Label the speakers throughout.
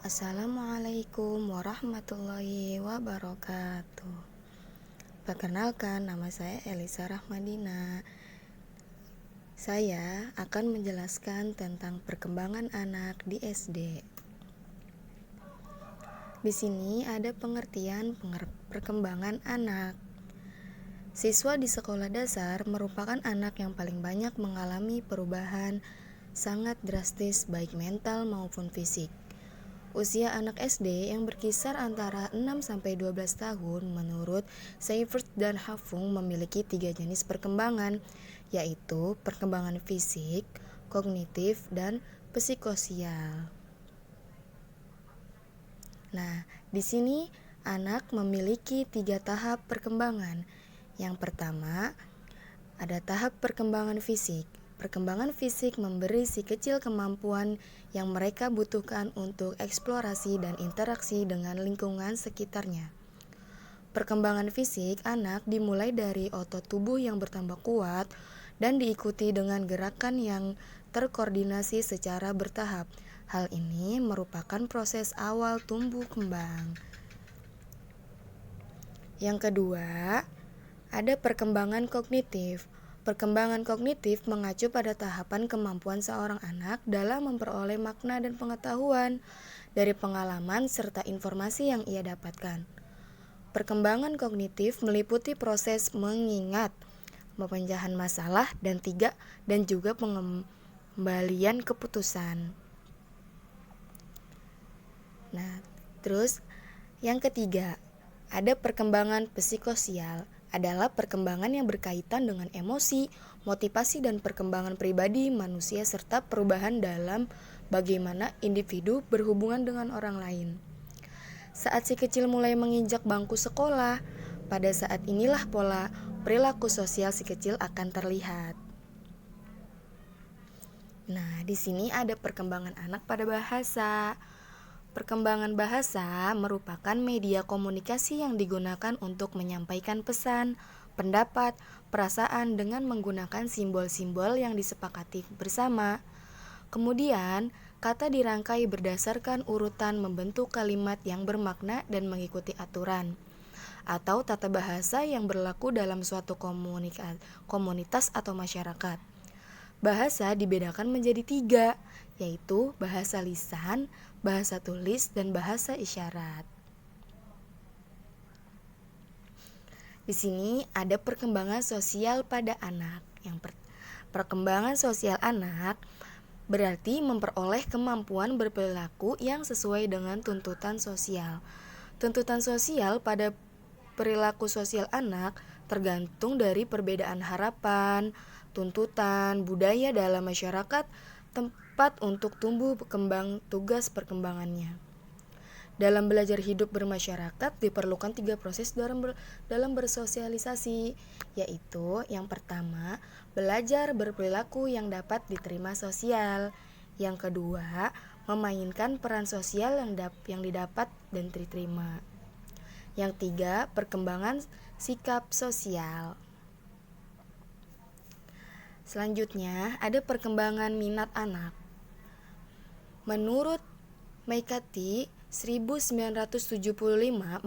Speaker 1: Assalamualaikum warahmatullahi wabarakatuh. Perkenalkan, nama saya Elisa Rahmadina. Saya akan menjelaskan tentang perkembangan anak di SD. Di sini ada pengertian perkembangan anak. Siswa di sekolah dasar merupakan anak yang paling banyak mengalami perubahan sangat drastis baik mental maupun fisik. Usia anak SD yang berkisar antara 6-12 tahun menurut Seifert dan Hafung memiliki 3 jenis perkembangan, yaitu perkembangan fisik, kognitif, dan psikososial. Nah, di sini anak memiliki 3 tahap perkembangan. Yang pertama, ada tahap perkembangan fisik. Perkembangan fisik memberi si kecil kemampuan yang mereka butuhkan untuk eksplorasi dan interaksi dengan lingkungan sekitarnya. Perkembangan fisik anak dimulai dari otot tubuh yang bertambah kuat dan diikuti dengan gerakan yang terkoordinasi secara bertahap. Hal ini merupakan proses awal tumbuh kembang. Yang kedua, ada perkembangan kognitif. Perkembangan kognitif mengacu pada tahapan kemampuan seorang anak dalam memperoleh makna dan pengetahuan dari pengalaman serta informasi yang ia dapatkan. Perkembangan kognitif meliputi proses mengingat, pemecahan masalah, dan juga pengembalian keputusan. Nah, terus yang ketiga, ada perkembangan psikososial. Adalah perkembangan yang berkaitan dengan emosi, motivasi, dan perkembangan pribadi manusia serta perubahan dalam bagaimana individu berhubungan dengan orang lain. Saat si kecil mulai menginjak bangku sekolah, pada saat inilah pola perilaku sosial si kecil akan terlihat. Nah, di sini ada perkembangan anak pada bahasa. Perkembangan bahasa merupakan media komunikasi yang digunakan untuk menyampaikan pesan, pendapat, perasaan dengan menggunakan simbol-simbol yang disepakati bersama. Kemudian, kata dirangkai berdasarkan urutan membentuk kalimat yang bermakna dan mengikuti aturan atau tata bahasa yang berlaku dalam suatu komunitas atau masyarakat. Bahasa dibedakan menjadi 3, yaitu bahasa lisan, bahasa tulis, dan bahasa isyarat. Di sini ada perkembangan sosial pada anak. Perkembangan sosial anak berarti memperoleh kemampuan berperilaku yang sesuai dengan tuntutan sosial. Tuntutan sosial pada perilaku sosial anak tergantung dari perbedaan harapan, tuntutan, budaya dalam masyarakat, tempat untuk tumbuh berkembang, tugas perkembangannya. Dalam belajar hidup bermasyarakat diperlukan 3 proses dalam bersosialisasi, yaitu yang pertama, belajar berperilaku yang dapat diterima sosial. Yang kedua, memainkan peran sosial yang didapat dan diterima. Yang tiga, perkembangan sikap sosial. Selanjutnya, ada perkembangan minat anak. Menurut McCarthy 1975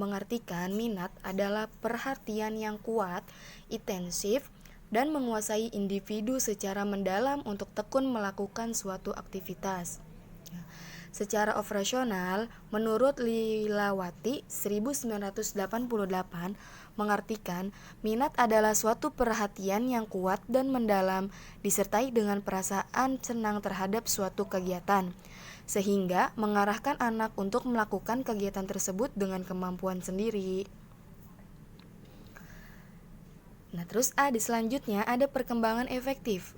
Speaker 1: mengartikan minat adalah perhatian yang kuat, intensif, dan menguasai individu secara mendalam untuk tekun melakukan suatu aktivitas. Secara operasional, menurut Lilawati 1988 mengartikan minat adalah suatu perhatian yang kuat dan mendalam disertai dengan perasaan senang terhadap suatu kegiatan, sehingga mengarahkan anak untuk melakukan kegiatan tersebut dengan kemampuan sendiri. Nah, terus selanjutnya ada perkembangan efektif,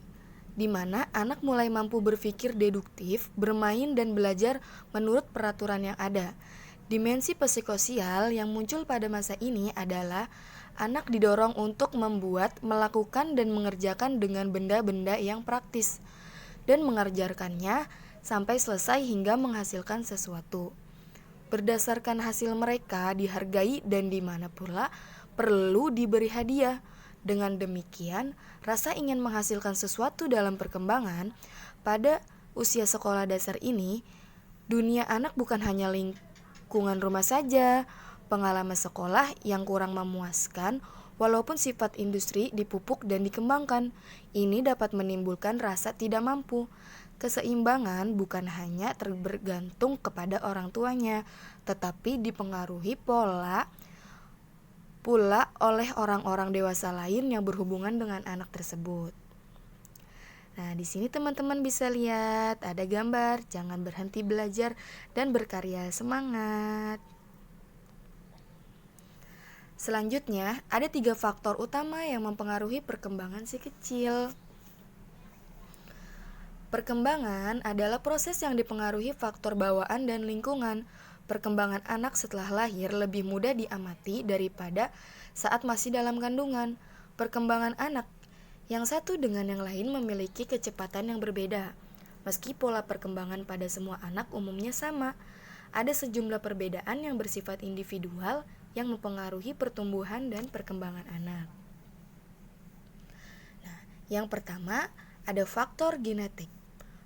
Speaker 1: di mana anak mulai mampu berpikir deduktif, bermain dan belajar menurut peraturan yang ada. Dimensi psikososial yang muncul pada masa ini adalah anak didorong untuk membuat, melakukan, dan mengerjakan dengan benda-benda yang praktis dan mengerjakannya sampai selesai hingga menghasilkan sesuatu. Berdasarkan hasil mereka dihargai dan di mana pula perlu diberi hadiah. Dengan demikian, rasa ingin menghasilkan sesuatu dalam perkembangan pada usia sekolah dasar ini Dunia anak bukan hanya lingkungan rumah saja. Pengalaman sekolah yang kurang memuaskan, walaupun sifat industri dipupuk dan dikembangkan, ini dapat menimbulkan rasa tidak mampu. Keseimbangan bukan hanya bergantung kepada orang tuanya, tetapi dipengaruhi pula oleh orang-orang dewasa lain yang berhubungan dengan anak tersebut. Nah, di sini teman-teman bisa lihat ada gambar, jangan berhenti belajar dan berkarya, semangat. Selanjutnya, ada 3 faktor utama yang mempengaruhi perkembangan si kecil. Perkembangan adalah proses yang dipengaruhi faktor bawaan dan lingkungan. Perkembangan anak setelah lahir lebih mudah diamati daripada saat masih dalam kandungan. Perkembangan anak yang satu dengan yang lain memiliki kecepatan yang berbeda. Meski pola perkembangan pada semua anak umumnya sama, ada sejumlah perbedaan yang bersifat individual yang mempengaruhi pertumbuhan dan perkembangan anak. Nah, yang pertama ada faktor genetik.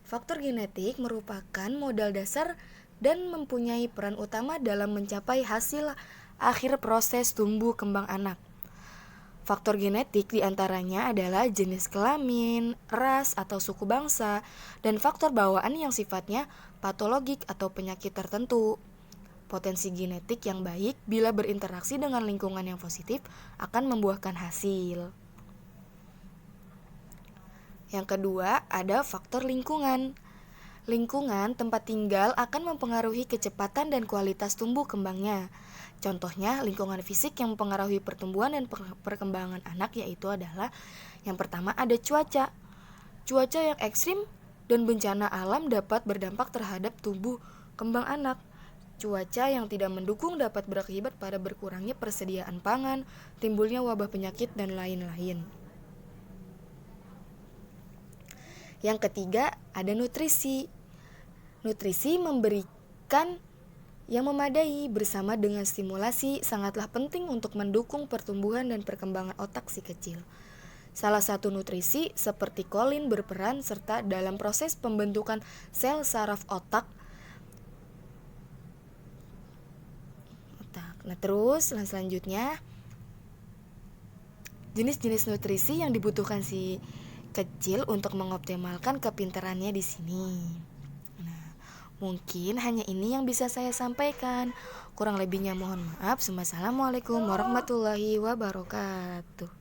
Speaker 1: Faktor genetik merupakan modal dasar dan mempunyai peran utama dalam mencapai hasil akhir proses tumbuh kembang anak. Faktor genetik diantaranya adalah jenis kelamin, ras atau suku bangsa, dan faktor bawaan yang sifatnya patologik atau penyakit tertentu. Potensi genetik yang baik bila berinteraksi dengan lingkungan yang positif akan membuahkan hasil. Yang kedua, ada faktor lingkungan. Lingkungan tempat tinggal akan mempengaruhi kecepatan dan kualitas tumbuh kembangnya. Contohnya, lingkungan fisik yang mempengaruhi pertumbuhan dan perkembangan anak yaitu adalah yang pertama ada cuaca. Cuaca yang ekstrim dan bencana alam dapat berdampak terhadap tumbuh kembang anak. Cuaca yang tidak mendukung dapat berakibat pada berkurangnya persediaan pangan, timbulnya wabah penyakit, dan lain-lain. Yang ketiga, ada nutrisi. Nutrisi memberikan yang memadai bersama dengan stimulasi sangatlah penting untuk mendukung pertumbuhan dan perkembangan otak si kecil. Salah satu nutrisi seperti kolin berperan serta dalam proses pembentukan sel saraf otak. Nah, terus selanjutnya jenis-jenis nutrisi yang dibutuhkan si kecil untuk mengoptimalkan kepintarannya di sini. Mungkin hanya ini yang bisa saya sampaikan. Kurang lebihnya mohon maaf. Wassalamualaikum warahmatullahi wabarakatuh.